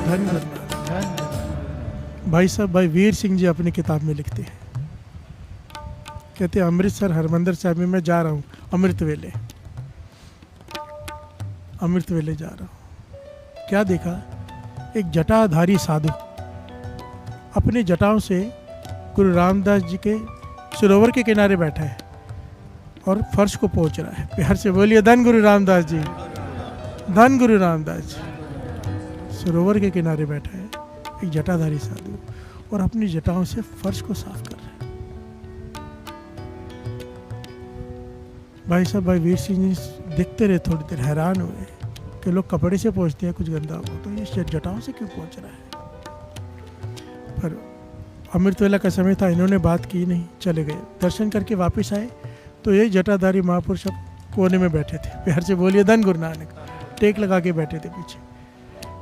धन गुरु नानक। भाई साहब, भाई वीर सिंह जी अपनी किताब में लिखते हैं, कहते हैं अमृतसर हरमंदिर साहिब में मैं जा रहा हूँ अमृत वेले जा रहा हूँ। क्या देखा? एक जटाधारी साधु अपनी जटाओं से गुरु रामदास जी के सरोवर के किनारे बैठा है और फर्श को पोंछ रहा है। प्यार से बोलिए धन गुरु रामदास जी, धन गुरु रामदास जी। सरोवर के किनारे बैठा है एक जटाधारी साधु और अपनी जटाओं से फर्श को साफ कर रहा है। भाई साहब, भाई वीर सिंह जी देखते रहे, थोड़ी देर हैरान हुए कि लोग कपड़े से पोंछते हैं कुछ गंदा हो तो ये जटाओं से क्यों पोंछ रहा है। पर अमृत वेला का समय था, इन्होंने बात की नहीं, चले गए। दर्शन करके वापस आए तो ये जटाधारी महापुरुष अब कोने में बैठे थे। प्यार से बोलिए धन गुरु नानक। टेक लगा के बैठे थे पीछे।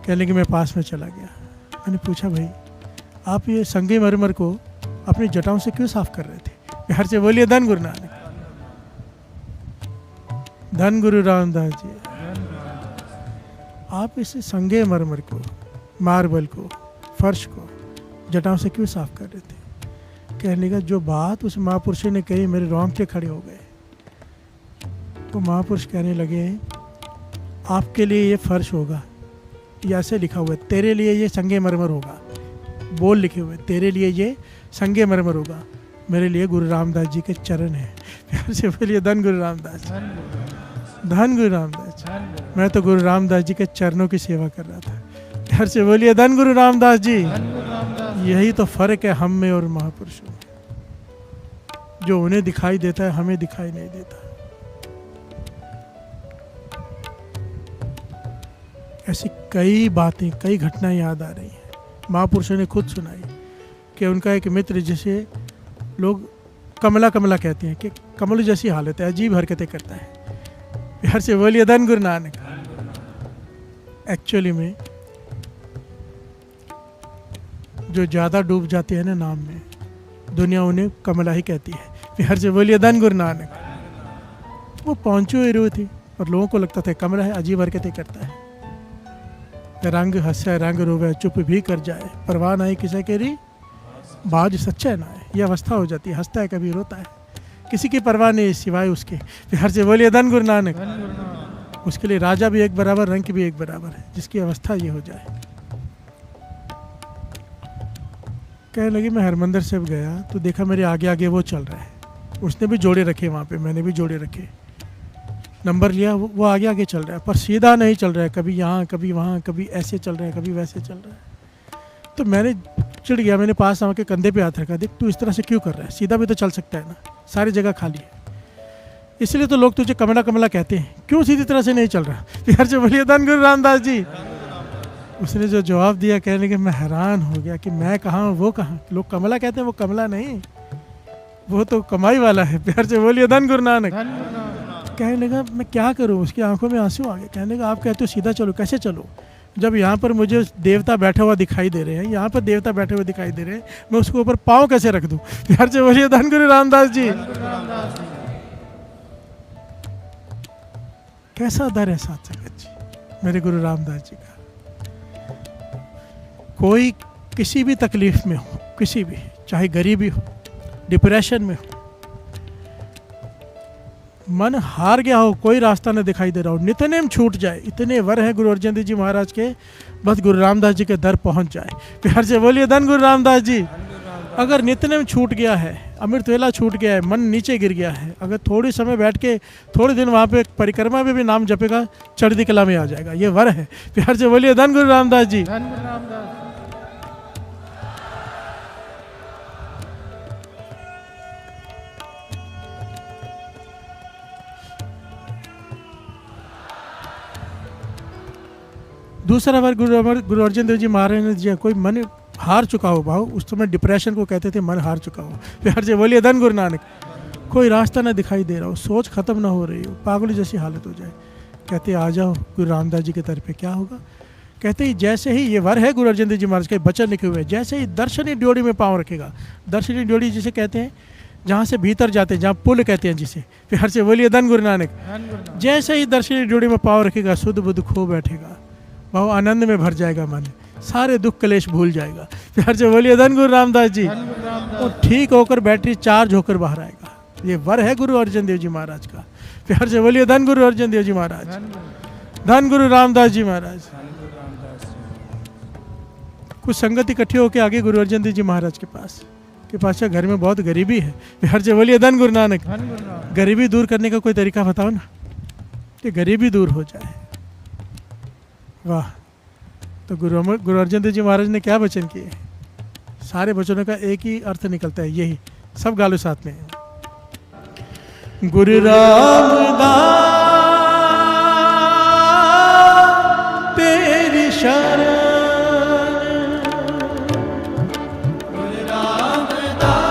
कहने कि मैं पास में चला गया। मैंने पूछा, भाई आप ये संगे मरमर को अपनी जटाओं से क्यों साफ कर रहे थे? प्यार से बोलिए धन गुरु नानक, धन गुरु रामदास जी। आप इस संगे मरमर को, मार्बल को, फर्श को जटाओं से क्यों साफ कर रहे थे? कहने का जो बात उस महापुरुष ने कही मेरे रोंगटे खड़े हो गए। तो महापुरुष कहने लगे, आपके लिए ये फर्श होगा, ये ऐसे लिखा हुआ है, तेरे लिए ये संगे मरमर होगा। बोल लिखे हुए, तेरे लिए ये संगे मरमर होगा, मेरे लिए गुरु रामदास जी के चरण हैं। प्यार से बोलिए धन गुरु रामदास, धन गुरु रामदास। मैं तो गुरु रामदास जी के चरणों की सेवा कर रहा था। प्यार से बोलिए धन गुरु रामदास जी। यही तो फर्क है हम में और महापुरुषों में, जो उन्हें दिखाई देता है हमें दिखाई नहीं देता। ऐसी कई बातें, कई घटनाएं याद आ रही हैं। महापुरुषों ने खुद सुनाई कि उनका एक मित्र, जिसे लोग कमला कमला कहते हैं, कि कमल जैसी हालत है, अजीब हरकतें करता है। प्यार से बोलिए धन गुरु नानक। एक्चुअली में जो ज़्यादा डूब जाते हैं ना नाम में, दुनिया उन्हें कमला ही कहती है। प्यार से बोलिए धन गुरु नानक। वो पहुंचो हीरो थी और लोगों को लगता था कमला है, अजीब हरकतें करता है, रंग हंसे रंग रोवे चुप भी कर जाए, परवाह नहीं किसी के री बाज सच्चा ना है। ये अवस्था हो जाती है, हंसता है कभी रोता है, किसी की परवाह नहीं सिवाय उसके। प्यार से बोलिए धन गुरु नानक। उसके लिए राजा भी एक बराबर, रंग भी एक बराबर है, जिसकी अवस्था ये हो जाए। कहने लगी, मैं हरमंदिर साहिब गया तो देखा मेरे आगे आगे वो चल रहा है। उसने भी जोड़े रखे वहाँ पे, मैंने भी जोड़े रखे, नंबर लिया, वो आगे आगे चल रहा है, पर सीधा नहीं चल रहा है, कभी यहाँ कभी वहाँ, कभी ऐसे चल रहा है कभी वैसे चल रहा है। तो मैंने चिढ़ गया, मैंने पास आके कंधे पे हाथ रखा, देख तू इस तरह से क्यों कर रहा है, सीधा भी तो चल सकता है ना, सारी जगह खाली है, इसलिए तो लोग तुझे कमला कमला कहते हैं, क्यों सीधी तरह से नहीं चल रहा। प्यार से बोलिए धन गुरु रामदास जी। उसने जो जवाब दिया, कहने लगे, मैं हैरान हो गया कि मैं कहाँ हूँ वो कहाँ। लोग कमला कहते हैं, वो कमला नहीं, वो तो कमाई वाला है। प्यार से बोलिए धन गुरु नानक। कहने लगा, मैं क्या करूँ, उसकी आंखों में आंसू आ गए। कहने लगा, आप कहते हो सीधा चलो, कैसे चलो, जब यहाँ पर मुझे देवता बैठा हुआ दिखाई दे रहे हैं, यहाँ पर देवता बैठे हुए दिखाई दे रहे हैं, मैं उसके ऊपर पाँव कैसे रख दूँ। प्यार से बोलिए धन गुरु रामदास जी। कैसा दर है साथ संगत जी मेरे गुरु रामदास जी का। कोई किसी भी तकलीफ में हो, किसी भी, चाहे गरीबी हो, डिप्रेशन में हो, मन हार गया हो, कोई रास्ता न दिखाई दे रहा हो, नित्यनेम छूट जाए, इतने वर हैं गुरु अर्जन देव जी महाराज के, बस गुरु रामदास जी के दर पहुंच जाए। प्यार से बोलिए धन गुरु रामदास जी। अगर नित्यनेम छूट गया है, अमृत वेला छूट गया है, मन नीचे गिर गया है, अगर थोड़ी समय बैठ के थोड़े दिन वहाँ पे परिक्रमा में भी नाम जपेगा, चढ़ती कला में आ जाएगा, ये वर है। प्यार से बोलिए धन गुरु रामदास जी। दूसरा बार गुरु अर्जन देव जी महाराज ने दिया, कोई मन हार चुका हो भाव, उस समय डिप्रेशन को कहते थे, मन हार चुका हो। प्यार से बोलिए धन गुरु नानक। कोई रास्ता ना दिखाई दे रहा हो, सोच खत्म ना हो रही हो, पागल जैसी हालत हो जाए, कहते आ जाओ गुरु रामदास जी की तरफ पे। क्या होगा? कहते ही जैसे ही, ये वर है गुरु अर्जन देव जी महाराज के वचन लिखे हुए हैं, जैसे ही दर्शनी ड्योढ़ी में पाँव रखेगा, दर्शनी ड्योढ़ी जिसे कहते हैं जहाँ से भीतर जाते हैं, जहाँ पुल कहते हैं जिसे, प्यार से बोलिए धन गुरु नानक। जैसे ही दर्शनी ड्योढ़ी में पाँव रखेगा, शुद्ध बुद्ध खो बैठेगा, भाव आनंद में भर जाएगा मन। सारे दुख कलेश भूल जाएगा। प्यार से बोलिए धन गुरु रामदास जी। वो ठीक होकर बैटरी चार्ज होकर बाहर आएगा। ये वर है गुरु अर्जन देव जी महाराज का। प्यार से बोलिए धन गुरु अर्जन देव जी महाराज, धन गुरु रामदास जी महाराज। कुछ संगत इकट्ठे होकर आगे गुरु अर्जन देव जी महाराज के पास कि पाशा घर में बहुत गरीबी है। प्यार से बोलिए धन गुरु नानक। गरीबी दूर करने का कोई तरीका बताओ ना, कि गरीबी दूर हो जाए। वाह। तो गुरु अर्जन देव जी महाराज ने क्या वचन किए? सारे वचनों का एक ही अर्थ निकलता है, यही। सब गालो साथ में। गुरु रामदास तेरी शरण, गुरु रामदास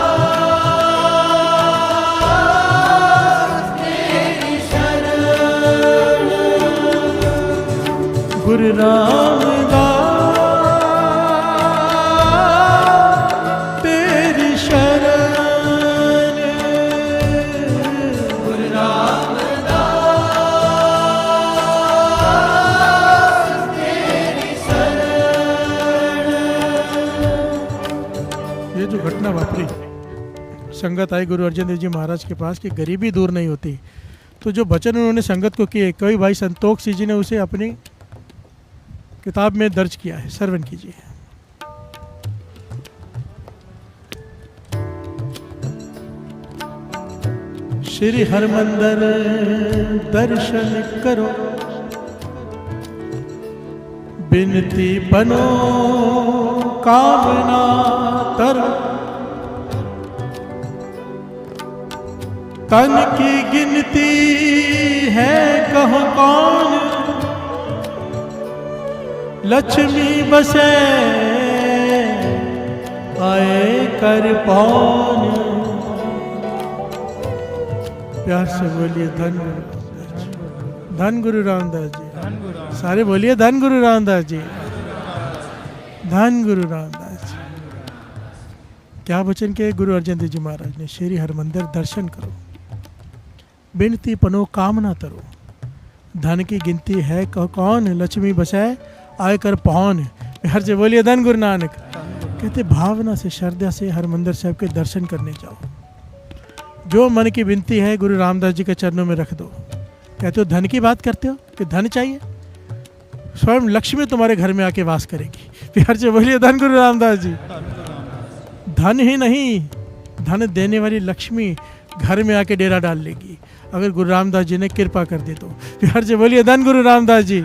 तेरी शरण, गुरु रामदास तेरी शरण, गुरु रामदास तेरी शरण। ये जो घटना वापरी, संगत आई गुरु अर्जन देव जी महाराज के पास कि गरीबी दूर नहीं होती, तो जो वचन उन्होंने संगत को किए, कई भाई संतोष सिंह जी ने उसे अपनी किताब में दर्ज किया है, श्रवण कीजिए। श्री हरमंदर दर्शन करो, बिनती बनो कामना तरो, तन की गिनती है कहो कौन, लक्ष्मी बसे आए कर पौन। प्यार से बोलिए धन गुरु रामदास जी। सारे बोलिए धन गुरु रामदास जी, धन गुरु रामदास जी। क्या वचन के गुरु अर्जन देव जी महाराज ने? श्री हरमंदिर दर्शन करो, बिनती पनो कामना तरो, धन की गिनती है कौन, लक्ष्मी बसाए आय कर पौन। हर से बोलिए धन गुरु नानक। कहते भावना से, श्रद्धा से हरमंदिर साहब के दर्शन करने जाओ। जो मन की विनती है गुरु रामदास जी के चरणों में रख दो। कहते हो धन की बात करते हो कि धन चाहिए, स्वयं लक्ष्मी तुम्हारे घर में आके वास करेगी। प्यार से बोलिए धन गुरु रामदास जी। धन ही नहीं, धन देने वाली लक्ष्मी घर में आके डेरा डाल लेगी अगर गुरु रामदास जी ने कृपा कर दी तो। प्यार से बोलिए धन गुरु रामदास जी,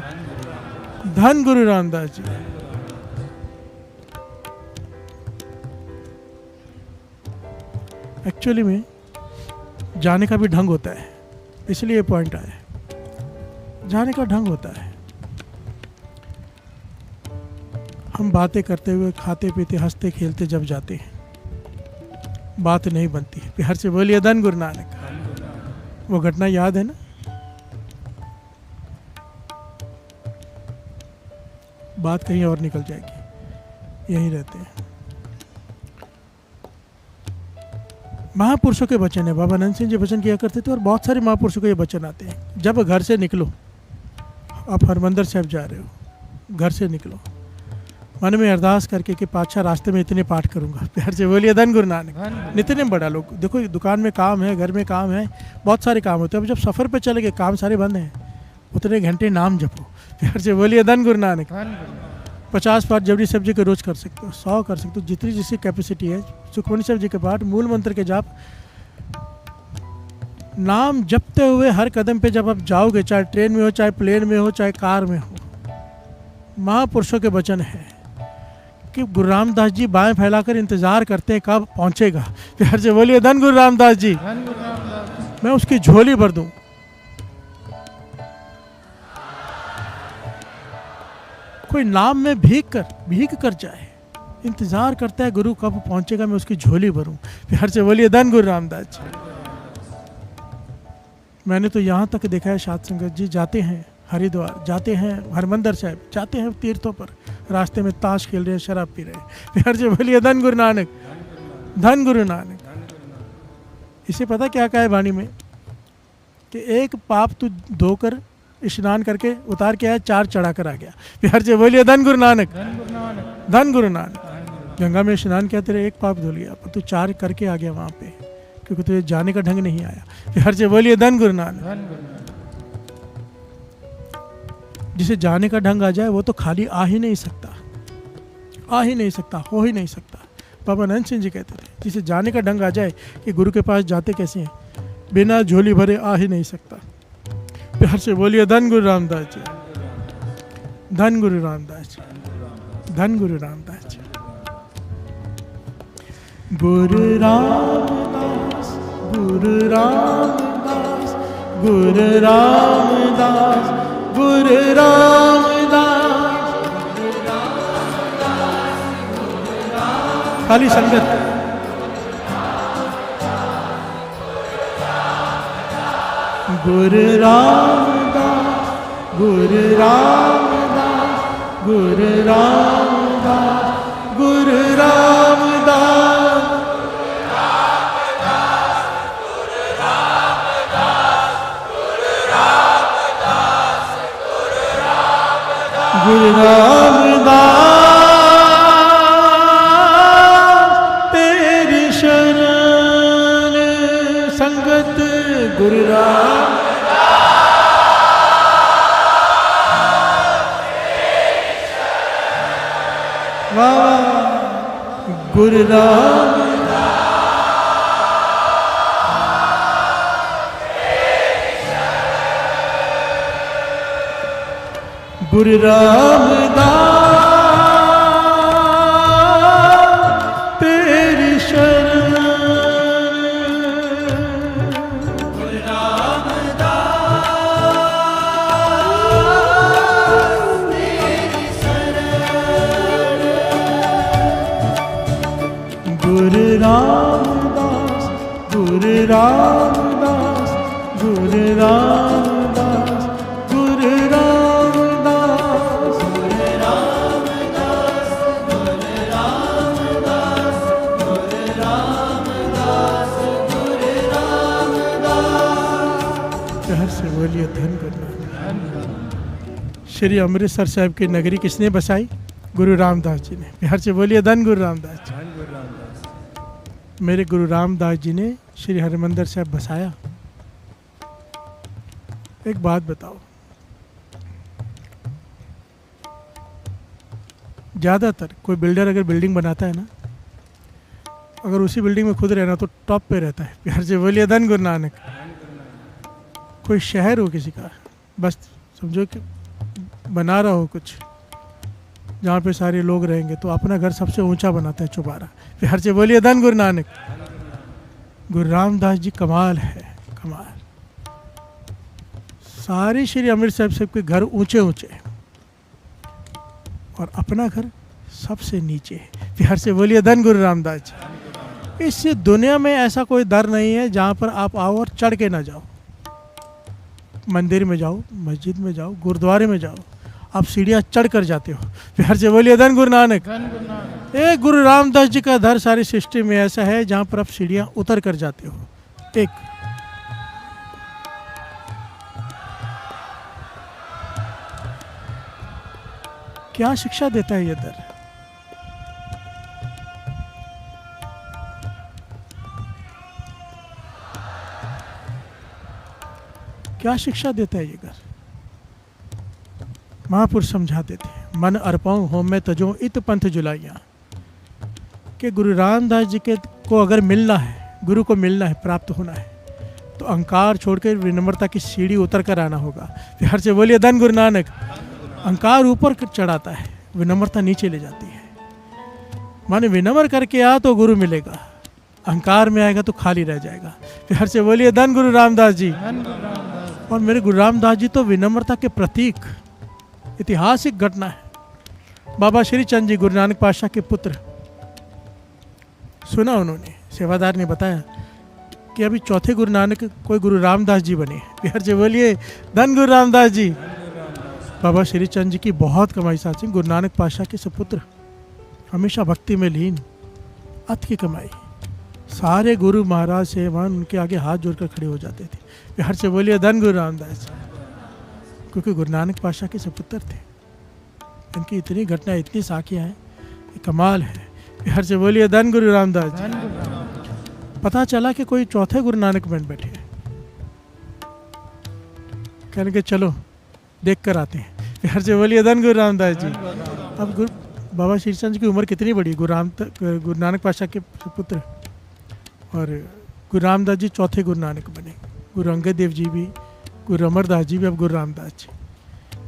धन गुरु रामदास जी। एक्चुअली में जाने का भी ढंग होता है, इसलिए ये पॉइंट आया है। जाने का ढंग होता है। हम बातें करते हुए, खाते पीते, हंसते खेलते जब जाते हैं, बात नहीं बनती है। प्यार से बोलिए धन गुरु नानक। वो घटना याद है ना? बात कहीं और निकल जाएगी, यहीं रहते हैं। महापुरुषों के वचन है। बाबा नंद सिंह जी वचन किया करते थे और बहुत सारे महापुरुषों के ये वचन आते हैं। जब घर से निकलो, आप हरमंदिर साहब जा रहे हो, घर से निकलो, मन में अरदास करके कि पातशाह रास्ते में इतने पाठ करूंगा। प्यार से बोलिए धन गुरु नानक। इतने बड़ा लोग देखो, दुकान में काम है, घर में काम है, बहुत सारे काम होते हैं। अब जब सफ़र पे चले गए, काम सारे बंद हैं, उतने घंटे नाम जपो। प्यार से बोलिए धन गुरु नानक। 50 पाठ जबरी साहब जी के रोज कर सकते हो, 100 कर सकते हो, जितनी जिसकी कैपेसिटी है। सुखमनी साहब जी के पाठ, मूल मंत्र के जाप, नाम जपते हुए हर कदम पे जब आप जाओगे, चाहे ट्रेन में हो, चाहे प्लेन में हो, चाहे कार में हो। महापुरुषों के वचन है कि गुरु रामदास जी बाएं फैलाकर इंतजार करते हैं कब पहुंचेगा। प्यार से बोलिए धन गुरु रामदास जी। मैं उसकी झोली भर दूं। कोई नाम में भीग कर जाए, इंतजार करता है गुरु कब पहुंचेगा, मैं उसकी झोली भरूं। प्यार से बोलिए धन गुरु रामदास जी। मैंने तो यहाँ तक देखा है, साध संगत जी जाते हैं हरिद्वार, जाते हैं हरमंदिर साहब, जाते हैं तीर्थों पर, रास्ते में ताश खेल रहे हैं, शराब पी रहे हैं। प्यार से बोलिए धन गुरु नानक, धन गुरु नानक। इसे पता क्या कहा है वाणी में कि एक पाप तू धोकर स्नान करके उतार के आया, 4 चढ़ा कर आ गया। बिहार से बोलिए धन गुरु नानक, धन गुरु नानक। गंगा में स्नान किया, तेरे एक पाप धुल गया, पर तू 4 करके आ गया वहाँ पे, क्योंकि तुझे जाने का ढंग नहीं आया। बिहार से बोलिए धन गुरु नानक। जिसे जाने का ढंग आ जाए वो तो खाली आ ही नहीं सकता, आ ही नहीं सकता, हो ही नहीं सकता। बाबा नंद सिंह जी कहते थे, जिसे जाने का ढंग आ जाए कि गुरु के पास जाते कैसे हैं, बिना झोली भरे आ ही नहीं सकता। प्यार से बोलिए धन गुरु रामदास जी, धन गुरु रामदास जी, धन गुरु रामदास जी। गुरु रामदास, गुरु रामदास, गुरु रामदास, गुरु रामदास। खाली संगत। गुरु रामदास, गुरु रामदास, गुरु रामदास, गुरु रामदास, गुरु रामदास तेरी शरण संगत। गुरु रामदास, गुरु रामदास, गुरु रामदास तेरी शरण। गुरु रामदास तेरी शरण। गुरु रामदास, गुरु रामदास, गुरु रामदास, गुरु रामदास, गुरु रामदास, गुरु रामदास, गुरु रामदास, गुरु रामदास। प्यार से बोलिए धन गुरु नानक। श्री अमृतसर साहिब की नगरी किसने बसाई? गुरु रामदास जी ने। बिहार से बोलिए धन गुरु रामदास जी। मेरे गुरु रामदास जी ने श्री हरिमंदिर साहिब बसाया। एक बात बताओ, ज़्यादातर कोई बिल्डर अगर बिल्डिंग बनाता है ना, अगर उसी बिल्डिंग में खुद रहना तो टॉप पे रहता है। प्यार से बोलिए धन गुरु नानक। कोई शहर हो किसी का, बस समझो कि बना रहा हो कुछ जहाँ पे सारे लोग रहेंगे, तो अपना घर सबसे ऊंचा बनाता है चौबारा। प्यार से बोलिए धन गुरु नानक। गुरु रामदास जी कमाल है, कमाल। सारे श्री अमृतसर साहिब के घर ऊंचे ऊंचे हैं और अपना घर सबसे नीचे है। प्यार से बोलिए धन गुरु रामदास जी। इस दुनिया में ऐसा कोई दर नहीं है जहाँ पर आप आओ और चढ़ के ना जाओ। मंदिर में जाओ, मस्जिद में जाओ, गुरुद्वारे में जाओ, आप सीढ़ियाँ चढ़ कर जाते हो। प्यार से बोलिए धन गुरु नानक। एक गुरु रामदास जी का दर सारी सृष्टि में ऐसा है जहाँ पर आप सीढ़ियाँ उतर कर जाते हो। एक क्या शिक्षा देता है ये दर? क्या शिक्षा देता है ये घर? महापुरुष समझाते थे, मन अर्पाऊं होम में तजो इत पंथ जुलाइया। कि गुरु रामदास जी के को अगर मिलना है, गुरु को मिलना है, प्राप्त होना है, तो अहंकार छोड़कर विनम्रता की सीढ़ी उतर कर आना होगा। प्यार से बोलिए धन गुरु नानक। अहंकार ऊपर चढ़ाता है, विनम्रता नीचे ले जाती है। माने विनम्र करके आ तो गुरु मिलेगा, अहंकार में आएगा तो खाली रह जाएगा। प्यार से बोलिए धन गुरु रामदास जी। और मेरे गुरु रामदास जी तो विनम्रता के प्रतीक, ऐतिहासिक घटना है। बाबा श्री चंद जी गुरु नानक पातशाह के पुत्र, सुना उन्होंने, सेवादार ने बताया कि अभी चौथे गुरु नानक कोई गुरु रामदास जी बने। प्यार से बोलिए धन गुरु रामदास जी। बाबा श्री चंद जी की बहुत कमाई साथी, गुरु नानक पातशाह के सपुत्र, हमेशा भक्ति में लीन, अत की कमाई। सारे गुरु महाराज सेवान उनके आगे हाथ जोड़कर खड़े हो जाते थे। प्यार से बोलिए धन गुरु रामदास जी। क्योंकि गुरु नानक पातशाह के सपुत्र थे। इनकी इतनी घटना, इतनी साखियाँ हैं, ये कमाल है। हर से बोलिए धन गुरु रामदास जी। पता चला कि कोई चौथे गुरु नानक बन बैठे हैं। कहने के चलो देख कर आते हैं। हर से बोलिए धन गुरु रामदास जी। अब बाबा श्री चंद जी की उम्र कितनी बड़ी, गुरु नानक पातशाह के पुत्र, और गुरु रामदास जी चौथे गुरु नानक बने। गुरु अंगद देव जी भी, गुरु अमरदास जी भी, अब गुरु रामदास जी।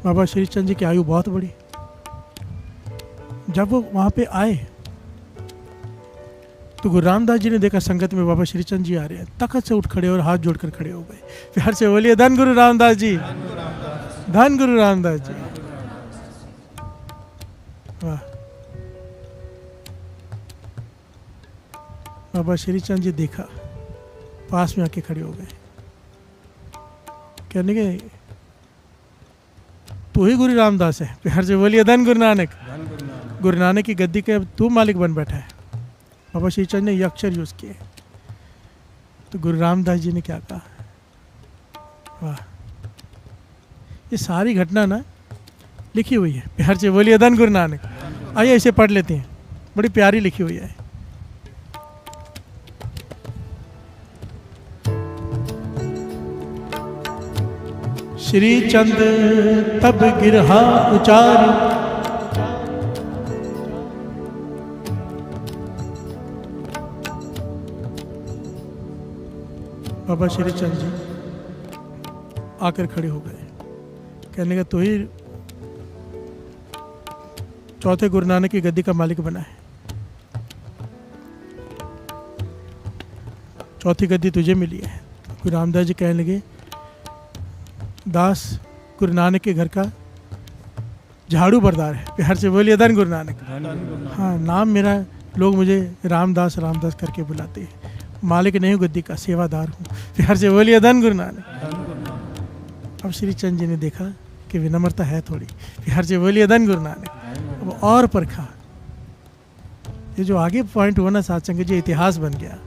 बाबा श्री चंद जी की आयु बहुत बड़ी। जब वो वहाँ पे आए तो गुरु रामदास जी ने देखा संगत में बाबा श्री चंद जी आ रहे हैं, तखत से उठ खड़े और हाथ जोड़कर खड़े हो गए। प्यार से बोलिए धन गुरु रामदास जी, धन गुरु रामदास जी। वाह। बाबा श्री चंद जी देखा, पास में आके खड़े हो गए। कहने के तू ही गुरु रामदास है। प्यार से बोलिए धन गुरु नानक। गुरु नानक की गद्दी के अब तू मालिक बन बैठा है। बाबा श्री चंद ने ये अक्षर यूज किए। तो गुरु रामदास जी ने क्या कहा, वाह। ये सारी घटना ना लिखी हुई है। प्यार से बोलिए धन गुरु नानक। आइए इसे पढ़ लेते हैं, बड़ी प्यारी लिखी हुई है। श्री चंद तब गिरहा उचार, बाबा श्री चंद जी आकर खड़े हो गए। कहने का तो ही चौथे गुरु नानक की गद्दी का मालिक बना है। चौथी गद्दी तुझे मिली है। गुरु रामदास जी कहने लगे, दास गुरु नानक के घर का झाड़ू बरदार है। प्यार से बोलिए धन गुरु नानक। हाँ, नाम मेरा लोग मुझे रामदास रामदास करके बुलाते हैं। मालिक नहीं हूँ गद्दी का, सेवादार हूँ। प्यार से बोलिए धन गुरु नानक। अब श्री चंद जी ने देखा कि विनम्रता है थोड़ी। प्यार से बोलिए धन गुरु नानक। अब और परखा। ये जो आगे पॉइंट हुआ ना सत्संग जी, इतिहास बन गया।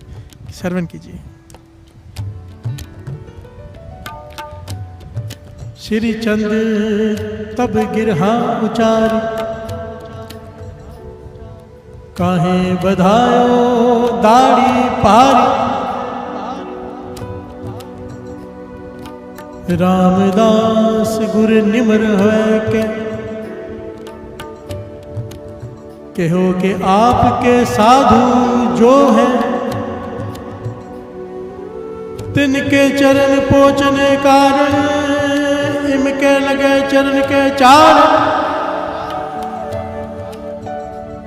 श्रवण कीजिए। श्री चंद तब गिरहा उचारी, काहे बधायो दाढ़ी पारी। रामदास गुर निमर है के, कहो के आपके साधु जो है, तिनके चरण पोछने कारण, इनके लगे चरण के चार।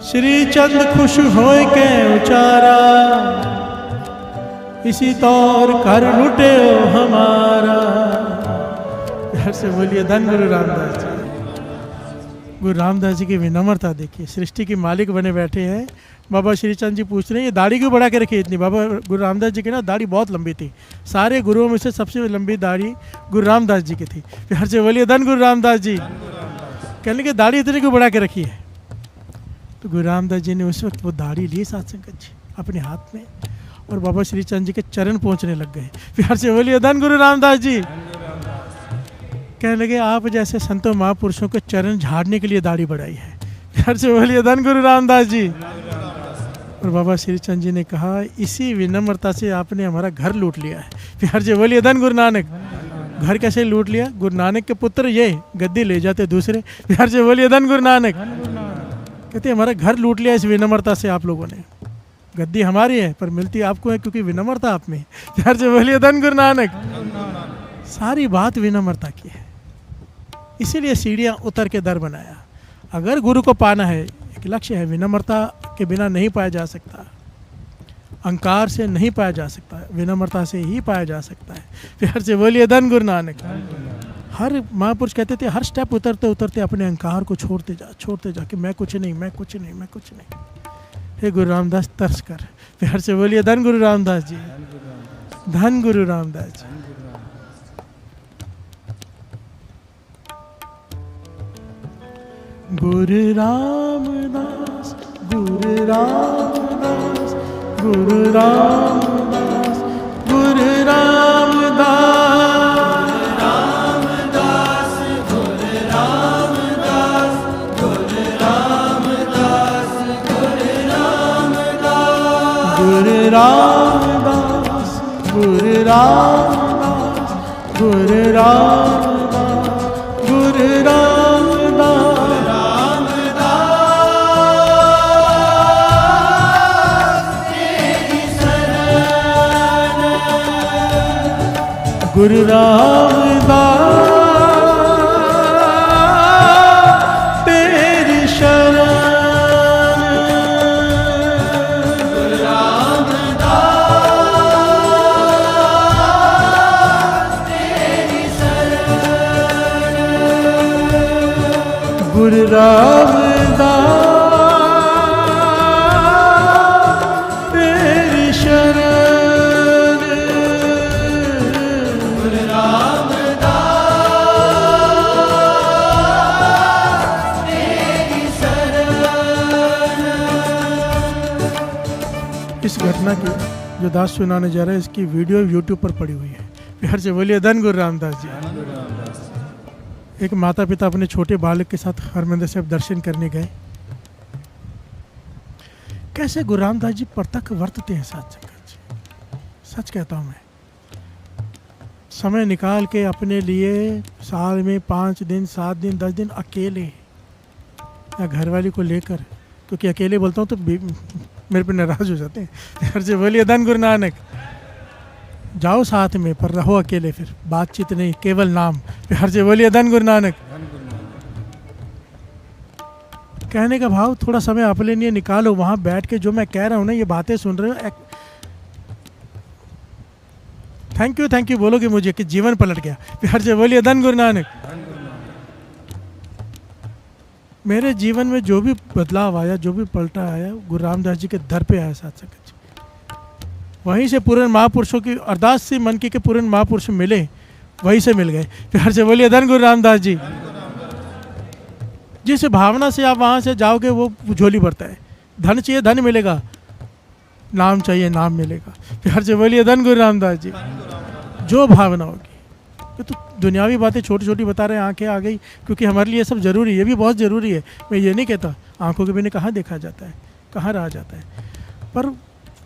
श्री चंद खुश होए के उचारा, इसी तौर कर लुटे हो हमारा। प्यार से बोलिए धन गुरु रामदास जी। गुरु रामदास जी की विनम्रता देखिए। सृष्टि के मालिक बने बैठे हैं। बाबा श्री चंद जी पूछ रहे हैं, ये दाढ़ी क्यों बढ़ा के रखी इतनी। बाबा गुरु रामदास जी की ना दाढ़ी बहुत लंबी थी। सारे गुरुओं में से सबसे लंबी दाढ़ी गुरु रामदास जी की थी। प्यार से बोलिए धन गुरु रामदास जी। कहने की दाढ़ी इतनी क्यों बढ़ा के रखी है। तो गुरु रामदास जी ने उस वक्त वो दाढ़ी ली सत्संग जी अपने हाथ में, और बाबा श्री चंद जी के चरण पहुंचने लग गए। प्यार से बोलिए धन गुरु रामदास जी। कहने लगे, आप जैसे संतों महापुरुषों के चरण झाड़ने के लिए दाढ़ी बढ़ाई है। प्यार से बोलिए धन गुरु रामदास जी। और बाबा श्री चंद जी ने कहा, इसी विनम्रता से आपने हमारा घर लूट लिया है। प्यार से बोलिए धन गुरु नानक। घर कैसे लूट लिया। गुरु नानक के पुत्र ये गद्दी ले जाते दूसरे। प्यार से बोलिए धन गुरु नानक। कहते हमारा घर लूट लिया इस विनम्रता से आप लोगों ने। गद्दी हमारी है पर मिलती आपको है क्योंकि विनम्रता आप में। प्यार से बोलिए धन गुरु नानक। सारी बात विनम्रता की है, इसीलिए सीढ़ियाँ उतर के दर बनाया। अगर गुरु को पाना है, एक लक्ष्य है, विनम्रता के बिना नहीं पाया जा सकता, अहंकार से नहीं पाया जा सकता, विनम्रता से ही पाया जा सकता है। प्यार से बोलिए धन गुरु नानक। हर महापुरुष कहते थे, हर स्टेप उतरते उतरते अपने अहंकार को छोड़ते जा कि मैं कुछ नहीं, मैं कुछ नहीं, मैं कुछ नहीं। हे गुरु रामदास तरस कर। प्यार से बोलिए धन गुरु रामदास जी। धन गुरु रामदास जी। गुरु रामदास, गुरु रामदास, गुरु रामदास, गुरु रामदास, गुरु रामदास, गुरु रामदास, गुरु रामदास, गुरु रामदास, तेरी शरण, गुरु रामदास तेरी शरण, गुरु रामदास तेरी शरण, गुरु रामदास तेरी शरण। इस घटना की जो दास सुनाने जा रहा है, इसकी वीडियो यूट्यूब पर पड़ी हुई है। प्यार से बोलिए धन गुरु रामदास जी। एक माता पिता अपने छोटे बालक के साथ हरमंदिर साहिब दर्शन करने गए। कैसे गुरु रामदास जी प्रत्यक्ष वर्तते हैं साथ संगत जी, सच कहता हूँ मैं। समय निकाल के अपने लिए साल में 5 दिन 7 दिन 10 दिन अकेले या घरवाली को लेकर, क्योंकि अकेले बोलता हूँ तो मेरे पे नाराज हो जाते हैं। हर से बोलिए धन गुरु नानक। जाओ साथ में पर रहो अकेले, फिर बातचीत नहीं, केवल नाम। हर से बोलिए धन गुरु नानक। कहने का भाव थोड़ा समय अपने लिए निकालो, वहां बैठ के जो मैं कह रहा हूं ना, ये बातें सुन रहे हो, थैंक यू बोलोगे मुझे कि जीवन पलट गया। हर से बोलिए धन गुरु नानक। मेरे जीवन में जो भी बदलाव आया, जो भी पलटा आया, गुरु रामदास जी के दर पे आया साथ संगत जी। वहीं से पूर्ण महापुरुषों की अरदास से मन के पूर्ण महापुरुष मिले, वहीं से मिल गए। प्यार से बोलिए धन गुरु रामदास जी। जिस भावना से आप वहां से जाओगे वो झोली भरता है। धन चाहिए धन मिलेगा, नाम चाहिए नाम मिलेगा। प्यार से बोलिए धन गुरु रामदास जी। जो भावना होगी, ये तो दुनियावी बातें छोटी छोटी बता रहे हैं, आंखें आ गई, क्योंकि हमारे लिए सब जरूरी है, ये भी बहुत ज़रूरी है। मैं ये नहीं कहता आंखों के बिना कहाँ देखा जाता है, कहाँ रहा जाता है, पर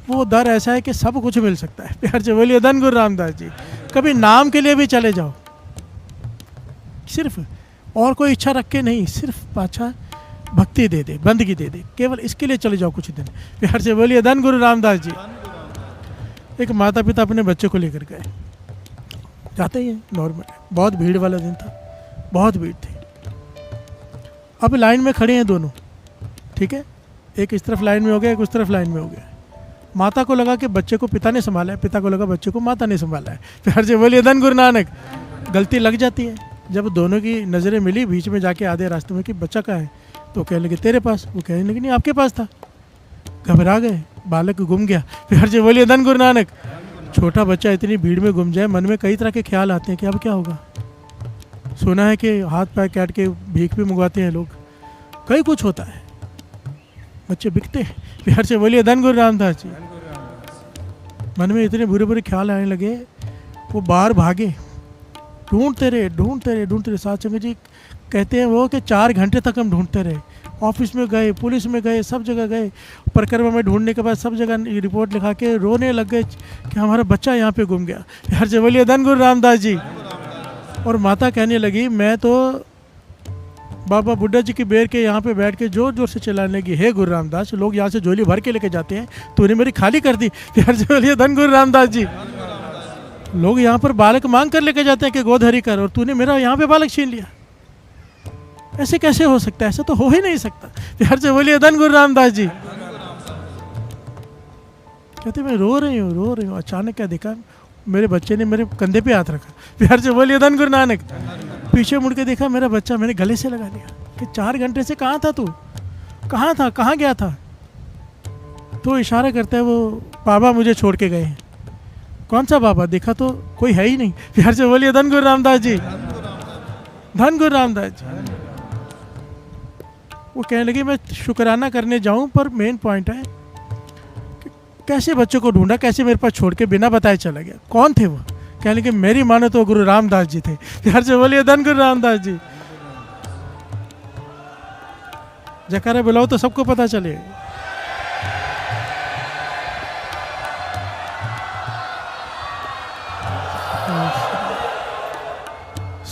वो दर ऐसा है कि सब कुछ मिल सकता है। प्यार से बोलिए धन गुरु रामदास जी। कभी नाम के लिए भी चले जाओ, सिर्फ और कोई इच्छा रख के नहीं, सिर्फ पाछा भक्ति दे दे, बंदगी दे दे, केवल इसके लिए चले जाओ कुछ दिन। प्यार से बोलिए धन गुरु रामदास जी। एक माता पिता अपने बच्चे को लेकर गए, जाते ही नॉर्मल, बहुत भीड़ वाला दिन था, बहुत भीड़ थी। अब लाइन में खड़े हैं दोनों, ठीक है, एक इस तरफ लाइन में हो गया, एक उस तरफ लाइन में हो गया। माता को लगा कि बच्चे को पिता ने संभाला है, पिता को लगा बच्चे को माता ने संभाला है। प्यार से बोलिए धन गुरु नानक। गलती लग जाती है जब दोनों की नज़रें मिली, बीच में जाके आधे रास्ते में कि बच्चा कहाँ है, तो कहने लगे तेरे पास, वो कहने लगे नहीं आपके पास था। घबरा गए, बालक गुम गया। प्यार से बोलिए धन गुरु नानक। छोटा बच्चा इतनी भीड़ में गुम जाए, मन में कई तरह के ख्याल आते हैं कि अब क्या होगा। सुना है कि हाथ पैर काट के भीख भी मंगवाते हैं लोग, कई कुछ होता है, बच्चे बिकते हैं। प्यार से बोलिए धन गुरु रामदास जी। मन में इतने बुरे बुरे ख्याल आने लगे, वो बाहर भागे, ढूंढते रहे। साथ संगत जी कहते हैं वो कि 4 घंटे तक हम ढूंढते रहे। ऑफिस में गए, पुलिस में गए, सब जगह गए। परिक्रमा में ढूंढने के बाद सब जगह रिपोर्ट लिखा के रोने लग गए कि हमारा बच्चा यहाँ पे गुम गया। प्यार से बोलिए धन गुरु रामदास जी। और माता कहने लगी, मैं तो बाबा बुड्ढा जी की बेर के यहाँ पे बैठ के जोर जोर से चिल्लाने लगी, हे गुरु रामदास, लोग यहाँ से झोली भर के लेके जाते हैं, तूने मेरी खाली कर दी। प्यार से बोलिए धन गुरु रामदास जी। लोग यहाँ पर बालक मांग कर लेके जाते हैं कि गोद हरी कर, और तूने मेरा यहाँ पे बालक छीन लिया। ऐसे कैसे हो सकता है? ऐसा तो हो ही नहीं सकता। प्यार से बोलिए धन गुरु रामदास जी। कहते मैं रो रही हूँ। अचानक क्या देखा, मेरे बच्चे ने मेरे कंधे पे हाथ रखा। प्यार से बोलिए धन गुरु नानक। पीछे मुड़ के देखा, मेरा बच्चा मैंने गले से लगा लिया कि 4 घंटे से कहाँ था तू, कहाँ था, कहाँ गया था। तो इशारा करता है वो, बाबा मुझे छोड़ के गए हैं। कौन सा बाबा? देखा तो कोई है ही नहीं। प्यार से बोलिए धन गुरु रामदास जी। धन गुरु रामदास जी। वो कहने लगी मैं शुक्राना करने जाऊं, पर मेन पॉइंट है कि कैसे बच्चों को ढूंढा, कैसे मेरे पास छोड़ के बिना बताए चला गया। कौन थे वो? कहने लगे मेरी मानो तो गुरु रामदास जी थे। प्यार से बोलिए धन गुरु रामदास जी। जयकारा बुलाओ तो सबको पता चले।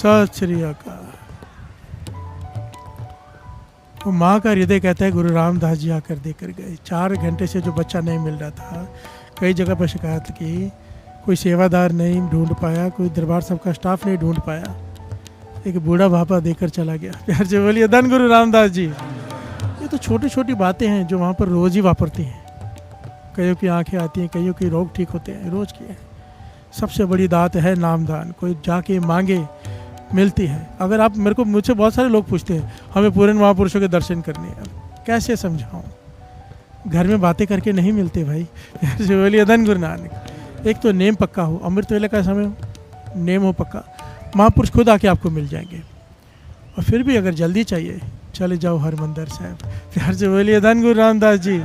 सत श्री अकाल। वो माँ का हृदय कहता है गुरु रामदास जी आकर देकर गए। 4 घंटे से जो बच्चा नहीं मिल रहा था, कई जगह पर शिकायत की, कोई सेवादार नहीं ढूंढ पाया, कोई दरबार साहब का स्टाफ नहीं ढूंढ पाया, एक बूढ़ा भापा देकर चला गया। प्यार से बोलिए धन गुरु रामदास जी। ये तो छोटी छोटी बातें हैं जो वहाँ पर रोज़ ही वापरती हैं। कईयों की आंखें आती हैं, कईयों के रोग ठीक होते हैं, रोज़ की है। सबसे बड़ी दात है नामदान। कोई जाके मांगे मिलती है। अगर आप मेरे को, मुझसे बहुत सारे लोग पूछते हैं हमें पूर्ण महापुरुषों के दर्शन करने हैं, कैसे समझाऊँ? घर में बातें करके नहीं मिलते भाई। जो बोलिए धन गुरु नानक। एक तो नेम पक्का हो, अमृत वेले का समय हो, नेम हो पक्का, महापुरुष खुद आके आपको मिल जाएंगे। और फिर भी अगर जल्दी चाहिए चले जाओ हरमंदर साहब। प्यार से बोलिए धन गुरु रामदास जी।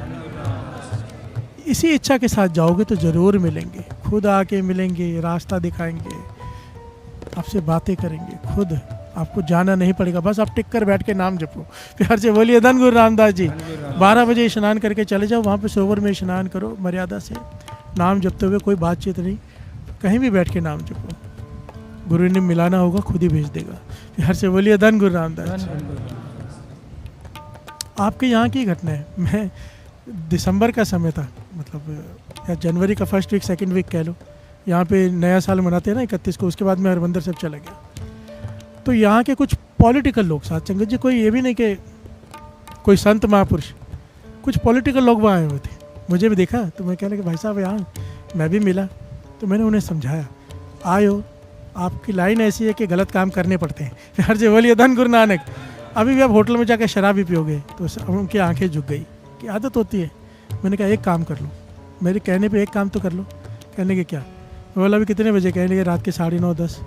इसी इच्छा के साथ जाओगे तो ज़रूर मिलेंगे, खुद आके मिलेंगे, रास्ता दिखाएंगे, आपसे बातें करेंगे, खुद आपको जाना नहीं पड़ेगा, बस आप टिक कर बैठ के नाम जपो। प्यार से बोलिए धन गुरु रामदास जी। 12 बजे स्नान करके चले जाओ, वहाँ पे सरोवर में स्नान करो मर्यादा से, नाम जपते हुए, कोई बातचीत नहीं, कहीं भी बैठ के नाम जपो। गुरु ने मिलाना होगा खुद ही भेज देगा। प्यार से बोलिए धन गुरु रामदास जी। आपके यहाँ की घटना है, मैं दिसंबर का समय था, मतलब या जनवरी का फर्स्ट वीक सेकंड वीक कह लो, यहाँ पे नया साल मनाते हैं ना 31 को, उसके बाद मैं हरमंदर साहब चला गया। तो यहाँ के कुछ पॉलिटिकल लोग साथ संगत जी, कोई ये भी नहीं कि कोई संत महापुरुष, कुछ पॉलिटिकल लोग वहाँ आए हुए थे। मुझे भी देखा तो मैं कहने लगा भाई साहब यहाँ मैं भी मिला, तो मैंने उन्हें समझाया, आयो आपकी लाइन ऐसी है कि गलत काम करने पड़ते हैं। प्यार से बोलिए धन गुरु नानक। अभी भी आप होटल में जाकर शराब भी पियोगे तो उनकी आंखें झुक गई कि आदत होती है। मैंने कहा एक काम कर लो, मेरे कहने पे एक काम तो कर लो। कहने के क्या? बोला अभी कितने बजे? कहने के रात के 9:30 10।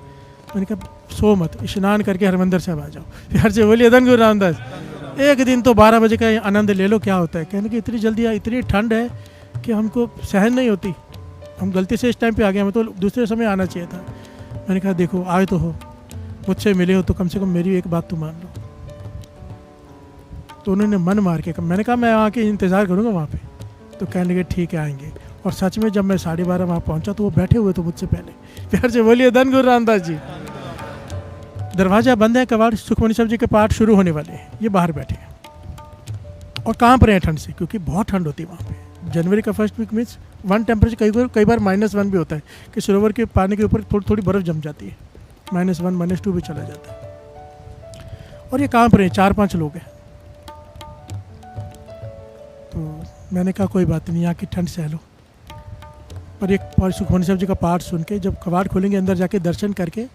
मैंने कहा सो मत, स्नान करके हरमंदर साहब आ जाओ। प्यार से बोलिए धन गुरु रामदास। एक दिन तो 12 बजे का आनंद ले लो, क्या होता है। कहने की इतनी जल्दी, इतनी ठंड है कि हमको सहन नहीं होती, हम गलती से इस टाइम पे आ गए, हमें तो दूसरे समय आना चाहिए था। मैंने कहा देखो आए तो हो, मुझसे मिले हो तो कम से कम मेरी एक बात तो मान लो। तो उन्होंने मन मार के कहा, मैंने कहा मैं आके इंतज़ार करूँगा वहाँ पे। तो कहने लगे ठीक है आएंगे। और सच में जब मैं 12:30 वहाँ पहुँचा तो वो बैठे हुए तो मुझसे पहले। प्यार से बोलिए धन गुरु रामदास जी। दरवाज़ा बंद है, कबाड़, सुखमनी साहब जी के पाठ शुरू होने वाले हैं, ये बाहर बैठे हैं। और पर हैं ठंड से, क्योंकि बहुत ठंड होती है वहाँ पे। जनवरी का first week means one temperature कई बार -1 भी होता है कि सरोवर के पानी के ऊपर थोड़ी बर्फ़ जम जाती है, -1 -2 भी चला जाता है। और ये कहाँ पर हैं? 4-5 लोग हैं। तो मैंने कहा कोई बात नहीं, यहाँ की ठंड सह लो। और एक सुखमनी साहब जी का पाठ सुन के जब कबाड़ खोलेंगे, अंदर जाके दर्शन करके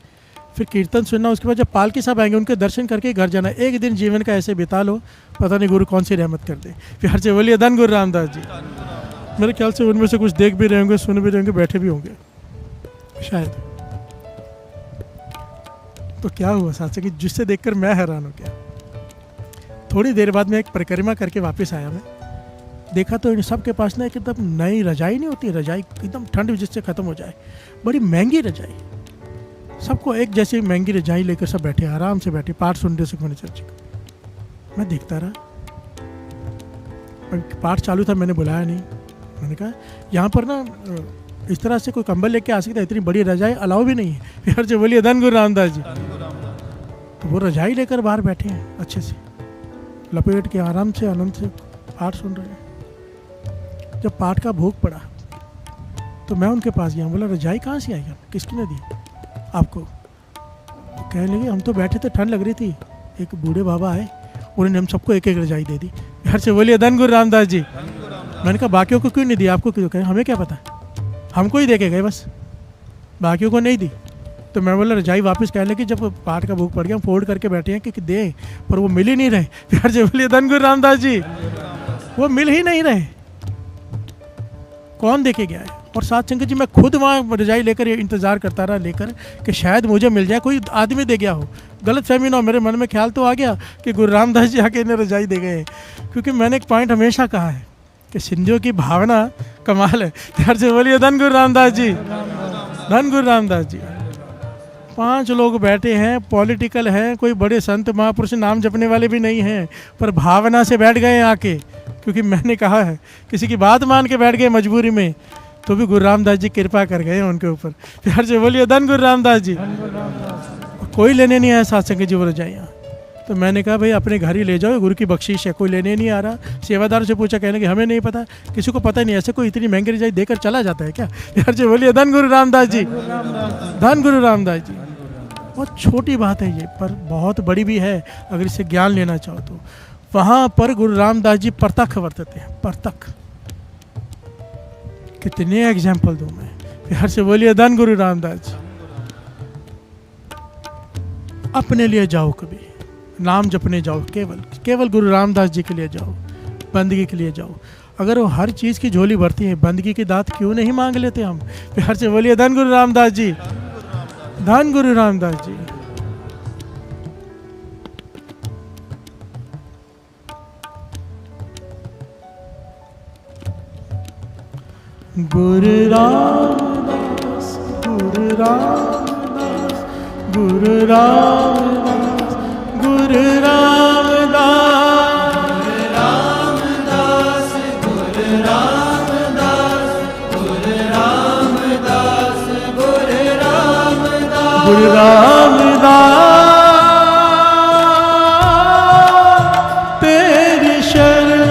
फिर कीर्तन सुनना, उसके बाद जब पालकी साहब आएंगे उनके दर्शन करके घर जाना। एक दिन जीवन का ऐसे बिता लो, पता नहीं गुरु कौन सी रहमत कर दे। प्यार से बोलिए धन गुरु रामदास जी। मेरे ख्याल से उनमें से कुछ देख भी रहे होंगे, सुन भी रहे होंगे, बैठे भी होंगे शायद। तो क्या हुआ साथ कि जिससे देखकर मैं हैरान हो गया। थोड़ी देर बाद में एक परिक्रमा करके वापस आया, मैं देखा तो इन सब के पास ना एकदम नई रजाई नहीं होती, रजाई एकदम ठंड जिससे ख़त्म हो जाए, बड़ी महंगी रजाई, सबको एक जैसी महंगी रजाई लेकर सब बैठे, आराम से बैठे, पाठ सुन रहे सुखमनी साहब जी का। मैं देखता रहा, पाठ चालू था, मैंने बुलाया नहीं। मैंने कहा यहाँ पर ना इस तरह से कोई कंबल लेके आ सकता है, इतनी बड़ी रजाई अलाउ भी नहीं है। प्यार से बोलिए धन गुरु रामदास जी। तो वो रजाई लेकर बाहर बैठे हैं, अच्छे से लपेट के आराम से आनंद से पाठ सुन रहे हैं। जब पाठ का भोग पड़ा तो मैं उनके पास गया, बोला रजाई कहाँ से आई, किसकी ने दी आपको? तो कहने लगे हम तो बैठे थे, ठंड लग रही थी, एक बूढ़े बाबा आए, उन्होंने हम सबको एक एक रजाई दे दी। घर से बोलिए धन गुरु रामदास जी। मैंने कहा बाकियों को क्यों नहीं दी, आपको क्यों? कहे हमें क्या पता, हमको ही दे के गए बस, बाकियों को नहीं दी। तो मैं बोला रजाई वापस। कहने लगी जब पाठ का भोग पड़ गया, हम फोल्ड करके बैठे हैं कि दे, पर वो मिल ही नहीं रहे। प्यार से बोलिए धन गुरु रामदास जी। वो मिल ही नहीं रहे, कौन देके गया है? और साथ संगत जी मैं खुद वहाँ रजाई लेकर इंतज़ार करता रहा, लेकर कि शायद मुझे मिल जाए, कोई आदमी दे गया हो, गलत फहमी ना हो। मेरे मन में ख्याल तो आ गया कि गुरु रामदास जी आके इन्हें रजाई दे गए। क्योंकि मैंने एक पॉइंट हमेशा कहा है कि सिंधियों की भावना कमाल है। प्यार से बोलिए धन गुरु रामदास जी। धन गुरु रामदास जी। 5 लोग बैठे हैं, पॉलिटिकल हैं, कोई बड़े संत महापुरुष नाम जपने वाले भी नहीं हैं, पर भावना से बैठ गए आके। क्योंकि मैंने कहा है किसी की बात मान के बैठ गए मजबूरी में, तो भी गुरु रामदास जी कृपा कर गए उनके ऊपर। प्यार से बोलिए धन गुरु रामदास जी। कोई लेने नहीं आया सत्संग जी वो रजाइयाँ। तो मैंने कहा भाई अपने घर ही ले जाओ, गुरु की बख्शीश है, कोई लेने नहीं आ रहा। सेवादार से पूछा, कहने कि हमें नहीं पता, किसी को पता नहीं, ऐसे कोई इतनी महंगी रजाई देकर चला जाता है क्या? यार जी बोलिए धन गुरु रामदास जी, धन गुरु रामदास जी। बहुत छोटी बात है ये, पर बहुत बड़ी भी है अगर इसे ज्ञान लेना चाहो तो। वहाँ पर गुरु रामदास जी परतख वर्तते हैं, परतख। कितने एग्जाम्पल दूँ मैं, यार से बोलिए धन गुरु रामदास जी। अपने लिए जाओ, कभी नाम जपने जाओ, केवल केवल गुरु रामदास जी के लिए जाओ, बंदगी के लिए जाओ। अगर वो हर चीज़ की झोली भरती है, बंदगी की दात क्यों नहीं मांग लेते हम? प्यार से बोलिए धन गुरु रामदास जी, धन गुरु रामदास जी। गुरु रामदास, गुरु रामदास, गुरु रामदास, गुरु रामदास, गुरु रामदास, गुरु रामदास, गुरु रामदास, गुरु रामदास, तेरी शरण,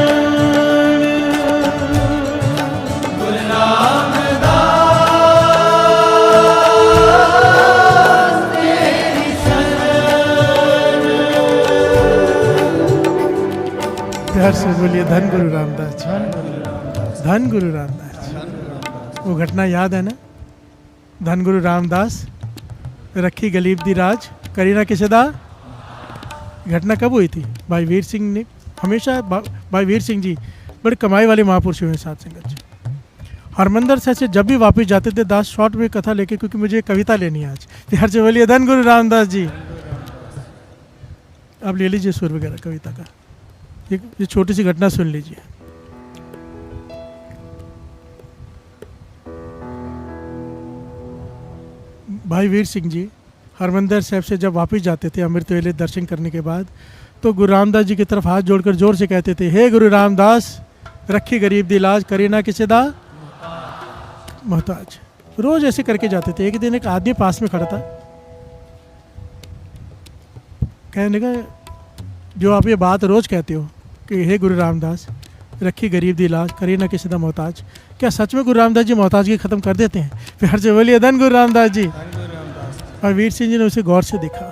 गुरु रामदास, तेरी शरण। प्यार से बोलिए धन गुरु रामदास जी, धन गुरु रामदास जी। वो घटना याद है ना, धन गुरु रामदास रखी गलीब दी राज करीना किसे दा। घटना कब हुई थी? भाई वीर सिंह ने हमेशा, भाई वीर सिंह जी बड़े कमाई वाले महापुरुष हुए साथ संगत जी। हरमंदर से जब भी वापस जाते थे दास शॉर्ट में कथा लेके, क्योंकि मुझे कविता लेनी है आज। प्यार से बोलिए धन गुरु रामदास जी। आप ले लीजिए सुर वगैरह कविता का, ये छोटी सी घटना सुन लीजिए। भाई वीर सिंह जी हरमंदर साहब से जब वापस जाते थे अमृत वेले दर्शन करने के बाद, तो गुरु रामदास जी की तरफ हाथ जोड़कर जोर से कहते थे, हे गुरु रामदास रखी गरीब दी लाज करीना किसे दा मोहताज। रोज ऐसे करके जाते थे। एक दिन एक आदमी पास में खड़ा था, कहने का जो आप ये बात रोज कहते हो कि हे गुरु रामदास रखी गरीब दी लाज करीना किसे दा मोहताज, क्या सच में गुरु रामदास जी मोहताजगी खत्म कर देते हैं? प्यार से बोलिए धन गुरु रामदास जी। और वीर सिंह जी ने उसे गौर से देखा,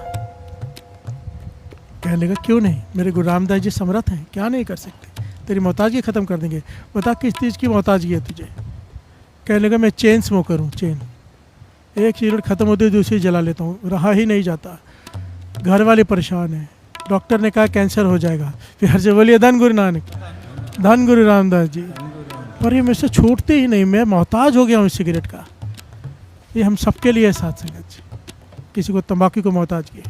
कहने लगा क्यों नहीं, मेरे गुरु रामदास जी समर्थ हैं, क्या नहीं कर सकते, तेरी मोहताजगी खत्म कर देंगे। बता किस चीज़ की मोहताजगी है तुझे? कहने लगा मैं चेन स्मोकर हूँ, चेन, एक सिगरेट खत्म होती है दूसरी जला लेता हूँ, रहा ही नहीं जाता, घर वाले परेशान हैं, डॉक्टर ने कहा कैंसर हो जाएगा। प्यार से बोलिए धन गुरु नानक, धन गुरु रामदास जी। पर ये मुझसे छूटते ही नहीं, मैं मोहताज हो गया हूँ इस सिगरेट का। ये हम सबके लिए साथ संगत जी, किसी को तंबाकू को मोहताजगी,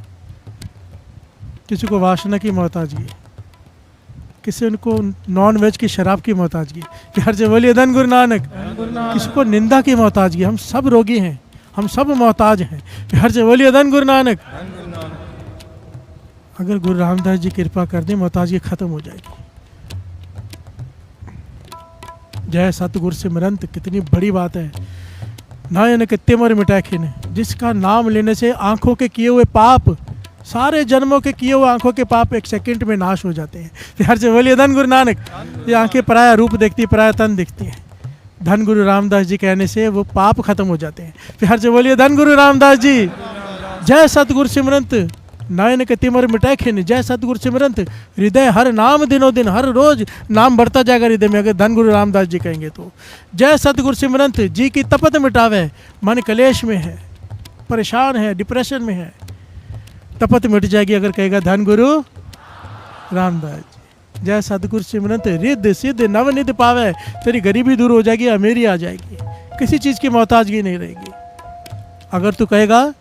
किसी को वासना की मोहताजगी, किसी उनको नॉन वेज की शराब की मोहताजगी। प्यार से बोलिए धन गुरु नानक, किसी को निंदा की मोहताजगी। हम सब रोगी हैं, हम सब मोहताज हैं। प्यार से बोलिए धन गुरु नानक। अगर गुरु रामदास जी कृपा कर दें मोहताजगी खत्म हो जाएगी। जय सतगुरु सिमरंत, कितनी बड़ी बात है। नायन कित्ते मर मिटाखे ने, जिसका नाम लेने से आंखों के किए हुए पाप, सारे जन्मों के किए हुए आंखों के पाप एक सेकंड में नाश हो जाते हैं। प्यार से बोलिए धन गुरु नानक। ये आंखें पराया रूप देखती, पराया तन दिखती हैं, धन गुरु रामदास जी कहने से वो पाप खत्म हो जाते हैं। प्यार से बोलिए धन गुरु रामदास जी। जय सतगुरु सिमरंत, नायन के तिमर मिटाए खिन, जय सतगुरु सिमरंत। हृदय हर नाम दिनों दिन, हर रोज नाम बढ़ता जाएगा हृदय में अगर धन गुरु रामदास जी कहेंगे तो। जय सतगुरु सिमरंत, जी की तपत मिटावे, मन कलेश में है, परेशान है, डिप्रेशन में है, तपत मिट जाएगी अगर कहेगा धन गुरु रामदास जी। जय सतगुरु सिमरंत, रिद्ध सिद्ध नवनिध पावे, तेरी गरीबी दूर हो जाएगी, अमीरी आ जाएगी, किसी चीज़ की मोहताजगी नहीं रहेगी अगर तू कहेगा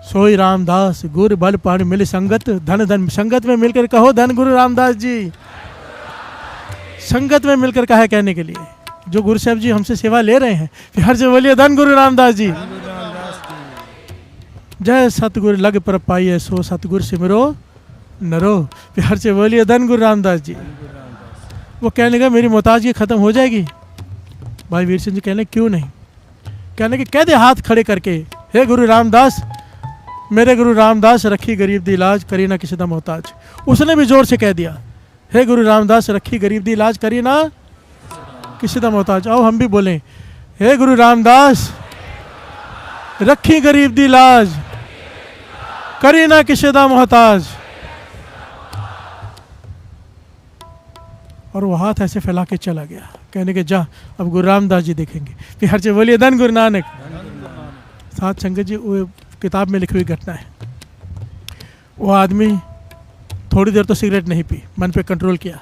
सोई रामदास गुर बल पानी मिल संगत, धन धन संगत में मिलकर कहो धन गुरु रामदास जी। संगत में मिलकर कहा है कहने के लिए, जो गुरु साहब जी हमसे सेवा ले रहे हैं। प्यार से बोलिए धन गुरु रामदास जी। जय सतगुरु लग पर पाइए, सो सतगुरु सिमरो नरो। प्यार से बोलिए धन गुरु रामदास जी। वो कहने लगा मेरी मोहताजगी खत्म हो जाएगी। भाई वीर सिंह जी कहने क्यों नहीं, कहने के कह दे हाथ खड़े करके, हे गुरु रामदास, मेरे गुरु रामदास रखी गरीब दी लाज, करी ना किसी दा मोहताज। उसने भी जोर से कह दिया, हे गुरु रामदास रखी गरीब दी लाज, करी ना किसी दा मोहताज। आओ हम भी बोलें, हे गुरु रामदास रखी गरीब दी लाज, करी ना किसी दा मोहताज। और वो हाथ ऐसे फैला के चला गया, कहने के जा अब गुरु रामदास जी देखेंगे। बिहार से बोलिए धन गुरु नानक। साथ संगत जी, वो किताब में लिखी हुई घटना है। वो आदमी थोड़ी देर तो सिगरेट नहीं पी, मन पे कंट्रोल किया,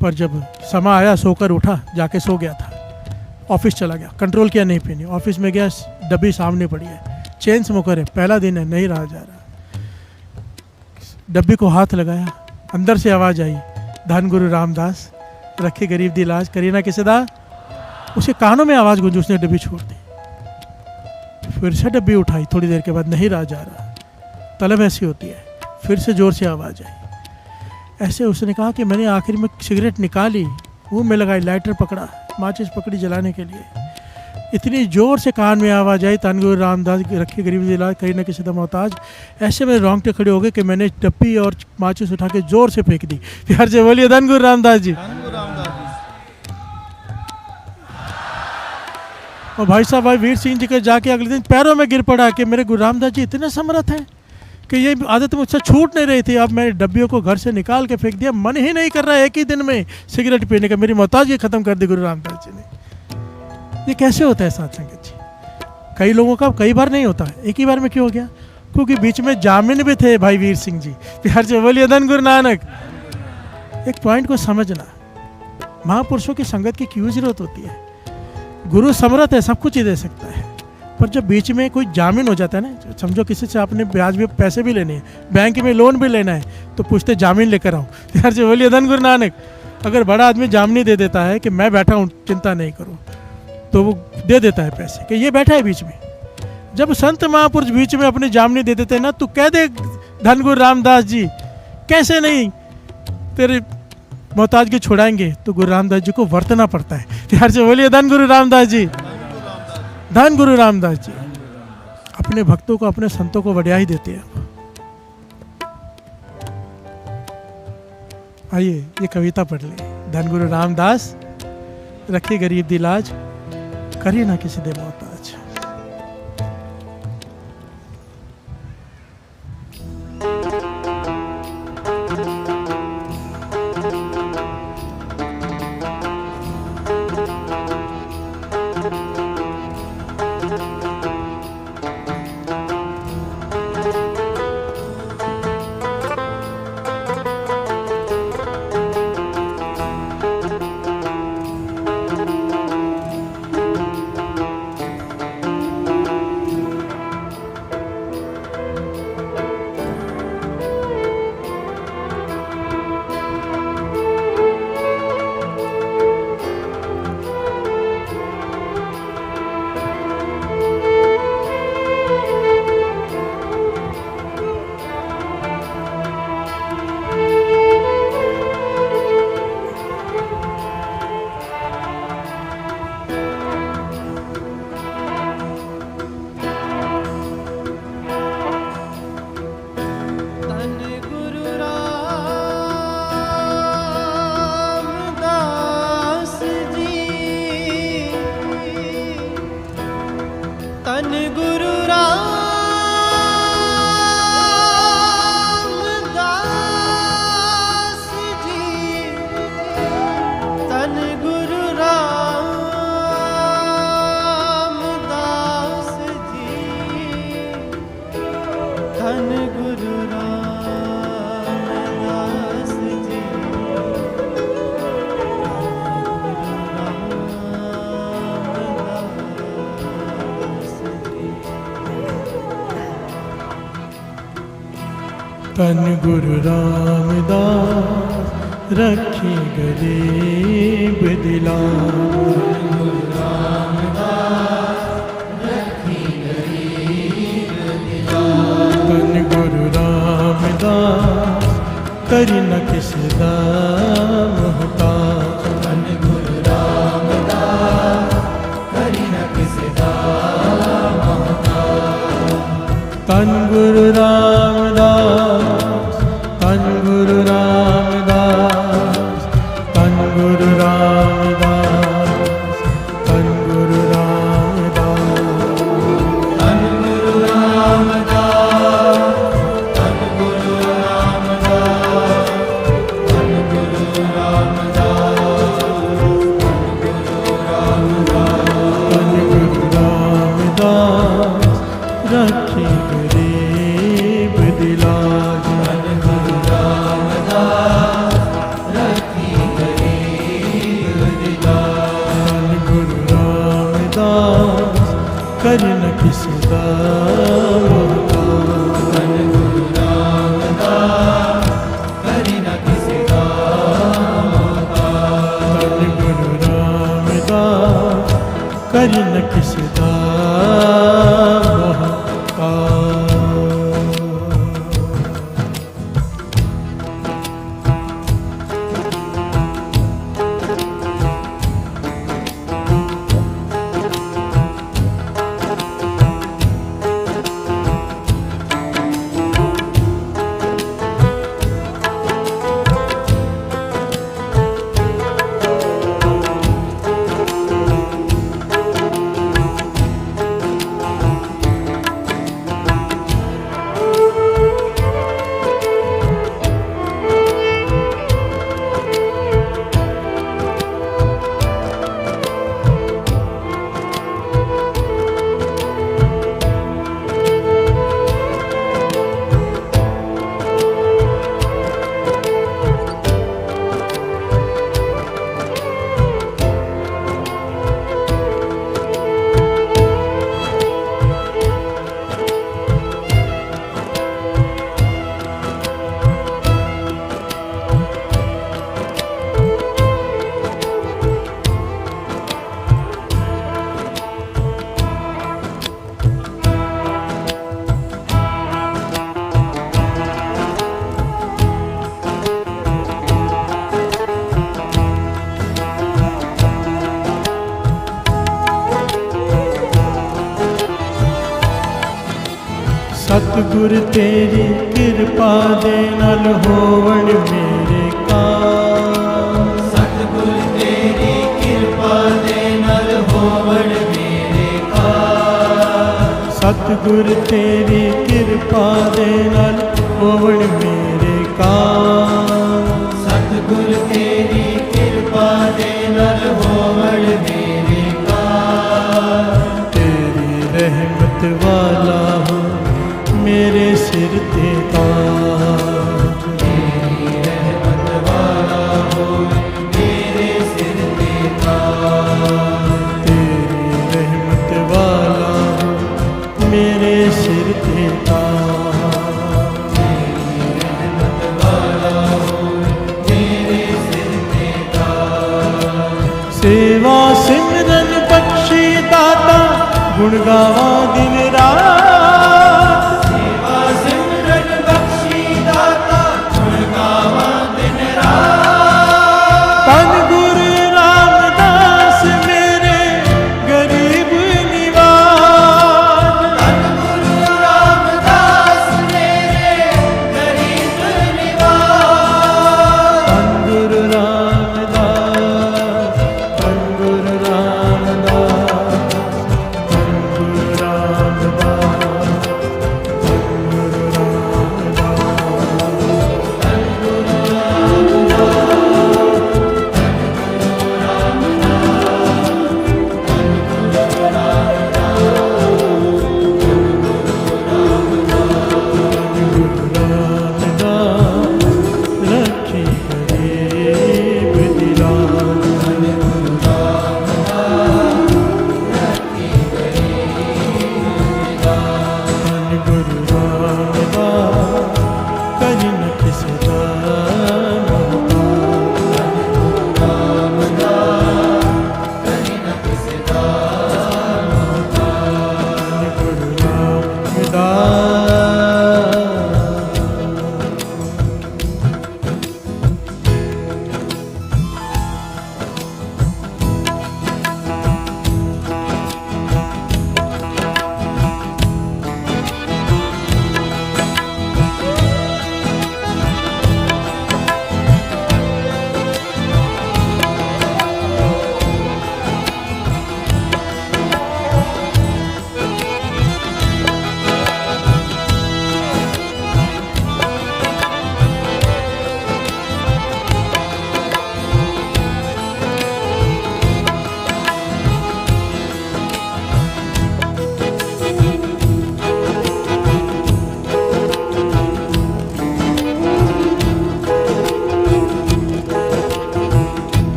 पर जब समय आया सोकर उठा, जाके सो गया था। ऑफिस चला गया, कंट्रोल किया नहीं पीनी। ऑफिस में गया, डब्बी सामने पड़ी है, चेन स्मोकर है, पहला दिन है, नहीं रहा जा रहा। डब्बी को हाथ लगाया, अंदर से आवाज़ आई, धन गुरु रामदास रखी गरीब दी लाज, करी ना किसी दा। उसके कानों में आवाज़ गूंजी, उसने डब्बी छोड़ दी। फिर से डब्बी उठाई, थोड़ी देर के बाद नहीं रहा जा रहा। तलब ऐसी होती है, फिर से जोर से आवाज़ आई। ऐसे उसने कहा कि मैंने आखिर में सिगरेट निकाली, मुँह में लगाई, लाइटर पकड़ा, माचिस पकड़ी जलाने के लिए। इतनी जोर से कान में आवाज़ आई, धन गुरु रामदास रखी गरीब दी लाज, करी ना किसी दा मोहताज। ऐसे में रोंगटे खड़े हो गए कि मैंने डब्बी और माचिस उठा के जोर से फेंक दी। प्यार से बोलिए धन गुरु रामदास जी। और भाई साहब, भाई वीर सिंह जी के जाके अगले दिन पैरों में गिर पड़ा कि मेरे गुरु रामदास जी इतने समर्थ हैं कि ये आदत मुझसे छूट नहीं रही थी। अब मैंने डब्बियों को घर से निकाल के फेंक दिया, मन ही नहीं कर रहा है एक ही दिन में सिगरेट पीने का। मेरी मोहताजी खत्म कर दी गुरु रामदास जी ने। ये कैसे होता है साथ संगत जी? कई लोगों का कई बार नहीं होता, एक ही बार में क्यों हो गया? क्योंकि बीच में जामिन भी थे भाई वीर सिंह जी। प्यार से बोलिए धन गुरु नानक। एक पॉइंट को समझना, महापुरुषों की संगत की क्यों जरूरत होती है? गुरु समर्थ है, सब कुछ ही दे सकता है, पर जब बीच में कोई जामिन हो जाता है ना, समझो किसी से आपने ब्याज में पैसे भी लेने हैं, बैंक में लोन भी लेना है, तो पूछते जामिन लेकर आओ। प्यार से बोलिए धन गुरु नानक। अगर बड़ा आदमी जामिन दे देता है कि मैं बैठा हूँ, चिंता नहीं करो, तो वो दे देता है पैसे कि ये बैठा है बीच में। जब संत महापुरुष बीच में अपनी जामनी दे देते हैं ना, तो कह दे धन गुरु रामदास जी कैसे नहीं तेरे मोहताज के छुड़ाएंगे, तो गुरु रामदास जी को वर्तना पड़ता है। प्यार से बोलिए धन गुरु रामदास जी। धन गुरु रामदास जी अपने भक्तों को, अपने संतों को बढ़िया देते हैं। आइए ये कविता पढ़ ले। धन गुरु रामदास रखी गरीब दी लाज, करिए ना किसी दे मोहताज। धन गुरु रामदास रखी गरीब दी लाज। धन गुरु रामदास करी न किसी दा मोहताज। धन गुरु रामदास करी न किसी दा धन गुरु रामदास, धन गुरु रामदास, धन गुरु रामदास, धन गुरु रामदास, धन गुरु रामदास, धन गुरु रामदास, धन गुरु रामदास, रखे गरीब दिलाज, धन गुरु रामदास, रखे गरीब दिलाज, धन गुरु रामदास, कर न किसी का मोहताज, धन गुरु रामदास, कर न किसी का मोहताज, धन गुरु रामदास, कर न किसी का मोहताज। सतगुर तेरी कृपा दे नाल होवण मेरे काम, सतगुर तेरी कृपा दे नाल होवण मेरे काम, सतगुर तेरी कृपा दे नाल होवण मेरे काम, सतगुर तेरी कृपा दे नाल होवण मेरे काम, तेरी रहमत वाला हो मेरे सिर ते ताज, तेरी रहमत वाला हो मेरे सिर पे ताज, तेरी रहमत वाला हो मेरे सिर ते ताज, तेरी रहमत वाला हो मेरे सिर पे ताज, सेवा सिमरन बख्शी दाता गुण गावा दिन रात, सेवा सिमरन बख्शी दाता गुण गावा दिन रात, धन गुरु रामदास मेरे गरीब निवाज, धन गुरु रामदास मेरे गरीब निवाज, धन गुरु रामदास, धन गुरु रामदास, धन गुरु रामदास,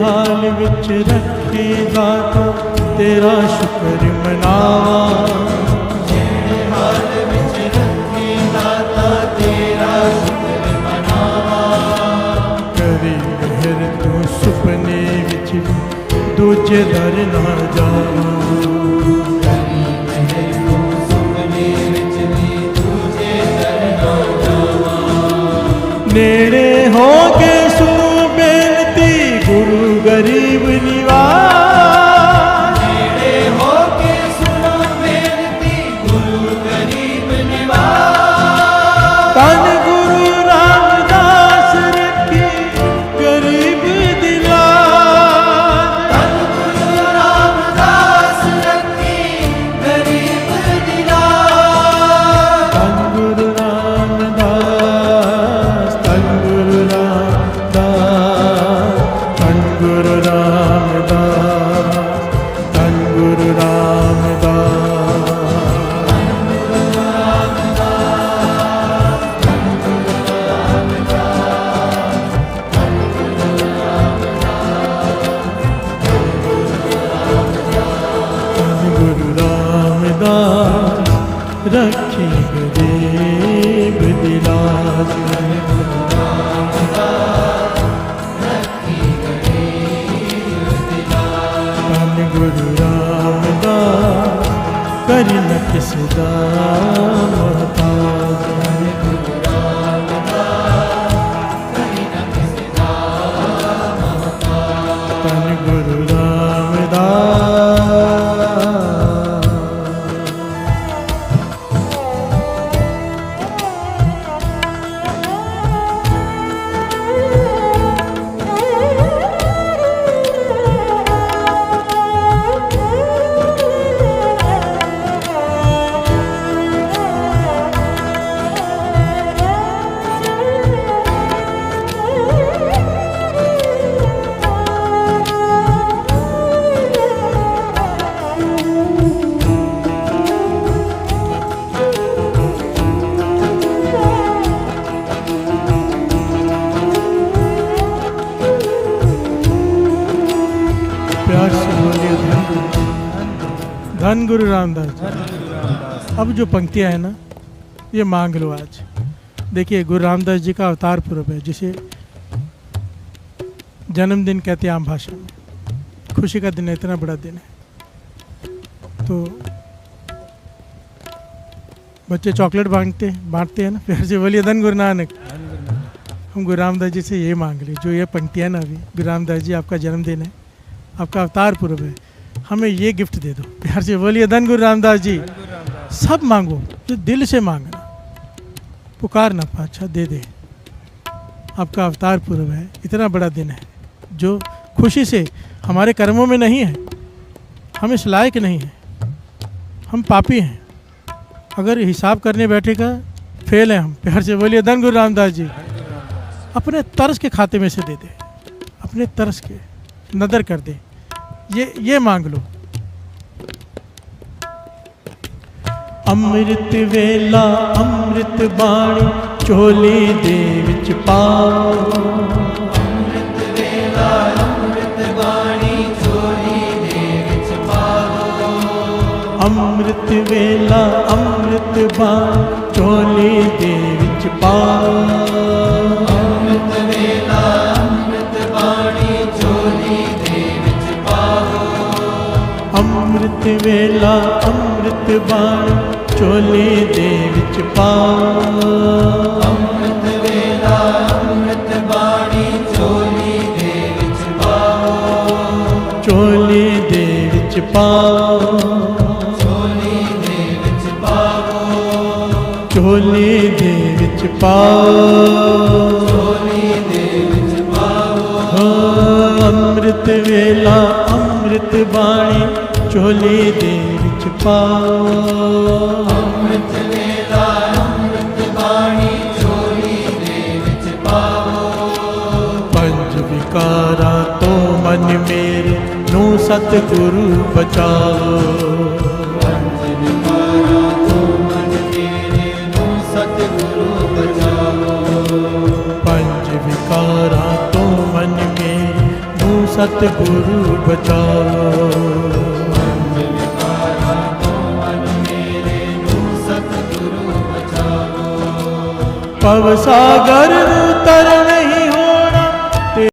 हाल विच रखे दाता तेरा शुक्र मनावा। जेड़े हाल विच रखे दाता तेरा शुक्र मनावा। करी मेहर तू सुपने विच दूजे दर ना जावा। करी मेहर तू सुपने विच भी दूजे दर ना जावा। नेड़े हो के सुनो बेनती गुरु गरीब निवास। नेड़े हो के सुनो बेनती गुरु गरीब निवास। धन गुरु रामदास रखे गरीब दिलास। धन गुरु रामदास रखे गरीब दिलास। धन गुरु रामदास, धन गुरु रामदास, धन गुरु रामदास, धन गुरु रामदास। धन गुरु रामदास रखे गरीब दिलास। धन गुरु रामदास कर न किस दा मोहताज। धन गुरु रामदास। प्यार से बोलिए धन गुरु रामदास जी। अब जो पंक्तियां हैं ना, ये मांग लो आज। देखिए गुरु रामदास जी का अवतार पूर्व है, जिसे जन्मदिन कहते हैं आम भाषा में। खुशी का दिन है, इतना बड़ा दिन है। तो बच्चे चॉकलेट बांटते हैं ना, प्यार से बोलिए धन गुरु नानक। हम गुरु रामदास जी से ये मांग ले, जो ये पंक्तियां ना, अभी गुरु रामदास जी आपका जन्मदिन है, आपका अवतार पूर्व है, हमें ये गिफ्ट दे दो। प्यार से बोलिए धन गुरु रामदास जी। सब मांगो, जो दिल से मांगना, पुकारना, अच्छा दे दे। आपका अवतार पूर्व है, इतना बड़ा दिन है, जो खुशी से हमारे कर्मों में नहीं है, हम इस लायक नहीं है, हम पापी हैं। अगर हिसाब करने बैठेगा फेल है हम। प्यार से बोलिए धन गुरु रामदास जी। अपने तरस के खाते में से दे दे, अपने तरस के नदर कर दे, ये मांग लो। अमृत वेला अमृत बाणी चोली दे विच पाओ। अमृत वेला अमृत बाणी चोली दे विच पाओ। अमृत वेला अमृत बाणी चोली दे विच पाओ। अमृत वेला अमृत बाणी चोली दे विच पाओ। अमृत वेला अमृत बाणी चोली दे विच पाओ। अमृत वेला अमृत बाणी चोली दे विच पाओ। चोली दे विच पाओ। चोली दे विच पाओ। चोली दे विच पाओ। चोली दे विच पाओ। हो अमृत वेला अमृत बाणी चोली दे विच पाओ। अमृत वेला अमृत बाणी चोली दे विच पाओ। पंज विकारा तो मन मेरे नू सतगुरु बचाओ। पंज विकारा तो मन मेरे नू सतगुरु बचाओ। पंज विकारा तो मन मेरे नू सतगुरु बचाओ। ਪੰਜ ਵਿਕਾਰਾਂ ਤੋਂ ਮਨ ਮੇਰੇ ਨੂੰ ਸਤਿਗੁਰੂ ਬਚਾਵੋ। पव सागर तरन